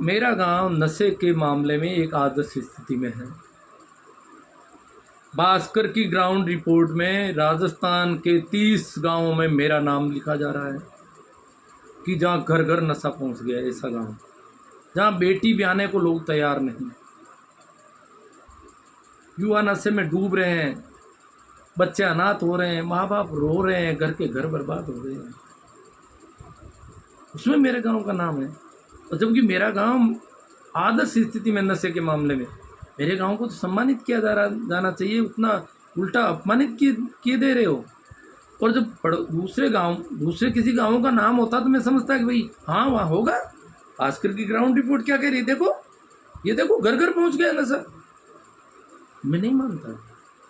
मेरा गांव नशे के मामले में एक आदर्श स्थिति में है। भास्कर की ग्राउंड रिपोर्ट में राजस्थान के 30 गांवों में मेरा नाम लिखा जा रहा है कि जहां घर घर नशा पहुंच गया। ऐसा गांव जहां बेटी ब्याहने को लोग तैयार नहीं, युवा नशे में डूब रहे हैं, बच्चे अनाथ हो रहे हैं, माँ बाप रो रहे हैं, घर के घर बर्बाद हो रहे हैं। उसमें मेरे गांव का नाम है। और जबकि मेरा गांव आदर्श स्थिति में नशे के मामले में, मेरे गांव को तो सम्मानित किया जाना चाहिए, उतना उल्टा अपमानित किए दे रहे हो। और जब दूसरे किसी गांव का नाम होता तो मैं समझता कि भाई हाँ वहाँ होगा। भास्कर की ग्राउंड रिपोर्ट क्या कह रही है, देखो ये देखो घर घर पहुँच गया नशा। मैं नहीं मानता,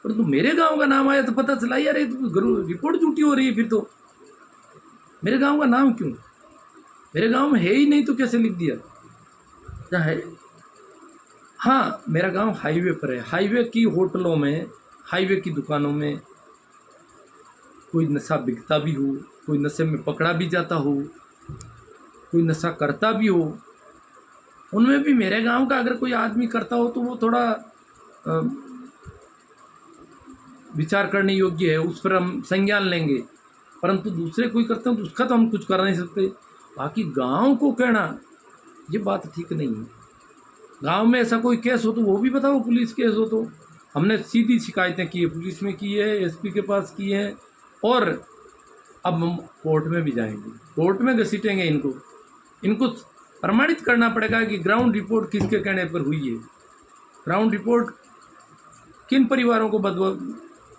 परंतु मेरे गांव का नाम आया तो पता चला यार ये तो रिपोर्ट झूठी हो रही है। फिर तो मेरे गांव का नाम क्यों, मेरे गांव में है ही नहीं तो कैसे लिख दिया क्या है। हाँ, मेरा गांव हाईवे पर है। हाईवे की होटलों में, हाईवे की दुकानों में कोई नशा बिकता भी हो, कोई नशे में पकड़ा भी जाता हो, कोई नशा करता भी हो, उनमें भी मेरे गांव का अगर कोई आदमी करता हो तो वो थोड़ा विचार करने योग्य है, उस पर हम संज्ञान लेंगे। परंतु दूसरे कोई करते हैं तो उसका तो हम कुछ कर नहीं सकते। बाकी गांव को कहना ये बात ठीक नहीं है। गांव में ऐसा कोई केस हो तो वो भी बताओ, पुलिस केस हो तो। हमने सीधी शिकायतें की है, पुलिस में की है, एसपी के पास की है, और अब हम कोर्ट में भी जाएंगे, कोर्ट में घसीटेंगे इनको प्रमाणित करना पड़ेगा कि ग्राउंड रिपोर्ट किसके कहने पर हुई है। ग्राउंड रिपोर्ट किन परिवारों को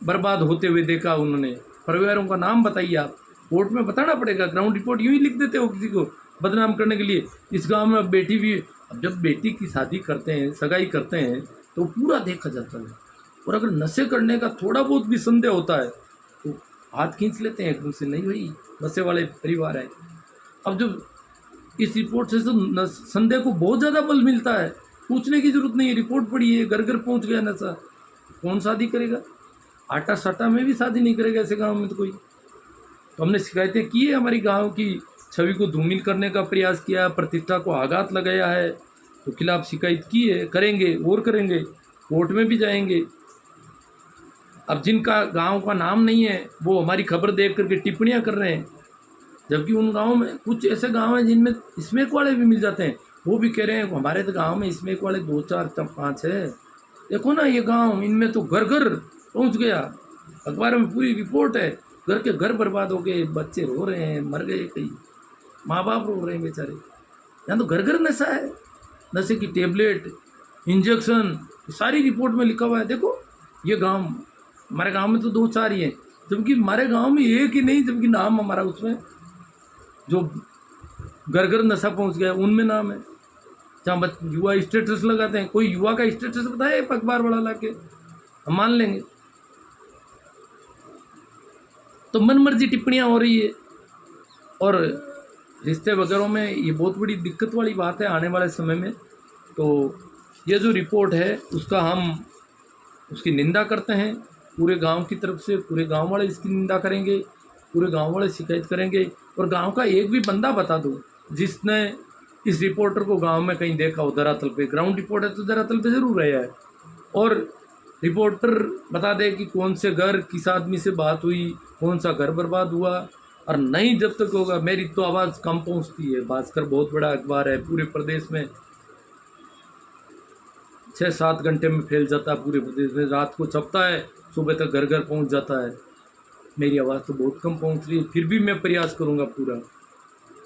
बर्बाद होते हुए देखा उन्होंने, परिवारों का नाम बताइए आप। कोर्ट में बताना पड़ेगा। ग्राउंड रिपोर्ट यूँ ही लिख देते हो किसी को बदनाम करने के लिए। इस गांव में अब बेटी भी, अब जब बेटी की शादी करते हैं, सगाई करते हैं तो पूरा देखा जाता है। और अगर नशे करने का थोड़ा बहुत भी संदेह होता है तो हाथ खींच लेते हैं एकदम से, नहीं भाई नशे वाले परिवार है। अब जब इस रिपोर्ट से तो संदेह को बहुत ज़्यादा बल मिलता है, पूछने की जरूरत नहीं है, रिपोर्ट पड़ी है, घर घर पहुँच गया नशा। कौन शादी करेगा, आटा साटा में भी शादी नहीं करेगा ऐसे गांव में तो कोई। तो हमने शिकायतें की है, हमारी गांव की छवि को धूमिल करने का प्रयास किया, प्रतिष्ठा को आघात लगाया है, तो खिलाफ शिकायत की है, करेंगे और करेंगे, कोर्ट में भी जाएंगे। अब जिनका गांव का नाम नहीं है वो हमारी खबर देख करके टिप्पणियां कर रहे हैं, जबकि उन गाँव में कुछ ऐसे गाँव हैं जिनमें स्मैक वाले भी मिल जाते हैं, वो भी कह रहे हैं हमारे तो गाँव में स्मैक वाले 2 4 5 है। देखो ना ये गाँव, इनमें तो घर घर पहुंच गया, अखबार में पूरी रिपोर्ट है, घर के घर बर्बाद हो गए, बच्चे रो रहे हैं, मर गए, कई माँ बाप रो रहे हैं बेचारे। यहाँ तो घर घर नशा है, नशे की टेबलेट, इंजेक्शन, सारी रिपोर्ट में लिखा हुआ है। देखो ये गांव, हमारे गांव में तो 2 4 ही हैं, जबकि हमारे गांव में एक ही नहीं, जबकि नाम हमारा उसमें जो घर घर नशा पहुँच गया उनमें नाम है। जहाँ युवा स्टेटस लगाते हैं, कोई युवा का स्टेटस बताए अखबार वाला ला के, हम मान लेंगे। तो मनमर्जी टिप्पणियां हो रही है, और रिश्ते वगैरह में ये बहुत बड़ी दिक्कत वाली बात है आने वाले समय में। तो ये जो रिपोर्ट है उसकी निंदा करते हैं पूरे गांव की तरफ से। पूरे गांव वाले इसकी निंदा करेंगे, पूरे गांव वाले शिकायत करेंगे। और गांव का एक भी बंदा बता दो जिसने इस रिपोर्टर को गांव में कहीं देखा हो धरातल पे। ग्राउंड रिपोर्ट है तो धरातल पे ज़रूर रहा है, और रिपोर्टर बता दे कि कौन से घर, किस आदमी से बात हुई, कौन सा घर बर्बाद हुआ। और नहीं जब तक होगा, मेरी तो आवाज़ कम पहुंचती है। भास्कर बहुत बड़ा अखबार है, पूरे प्रदेश में 6-7 घंटे में फैल जाता है, पूरे प्रदेश में रात को छपता है, सुबह तक घर घर पहुंच जाता है। मेरी आवाज़ तो बहुत कम पहुंच रही है, फिर भी मैं प्रयास करूंगा पूरा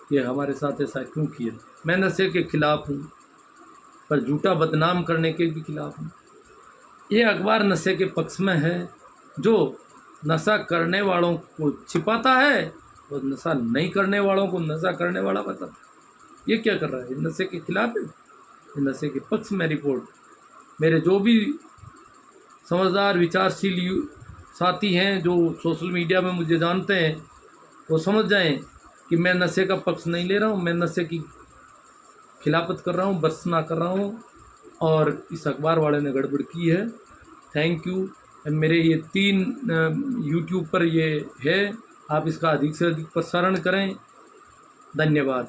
कि हमारे साथ ऐसा क्यों किया। मैं नशे के खिलाफ हूँ, पर झूठा बदनाम करने के भी खिलाफ हूँ। ये अखबार नशे के पक्ष में है, जो नशा करने वालों को छिपाता है और नशा नहीं करने वालों को नशा करने वाला बताता है। ये क्या कर रहा है, ये नशे के खिलाफ है, ये नशे के पक्ष में रिपोर्ट। मेरे जो भी समझदार विचारशील साथी हैं जो सोशल मीडिया में मुझे जानते हैं, वो समझ जाएं कि मैं नशे का पक्ष नहीं ले रहा हूँ, मैं नशे की खिलाफत कर रहा हूँ, बरसना कर रहा हूँ। और इस अखबार वाले ने गड़बड़ की है। Thank you. मेरे ये 3 यूट्यूब पर ये है, आप इसका अधिक से अधिक प्रसारण करें। धन्यवाद।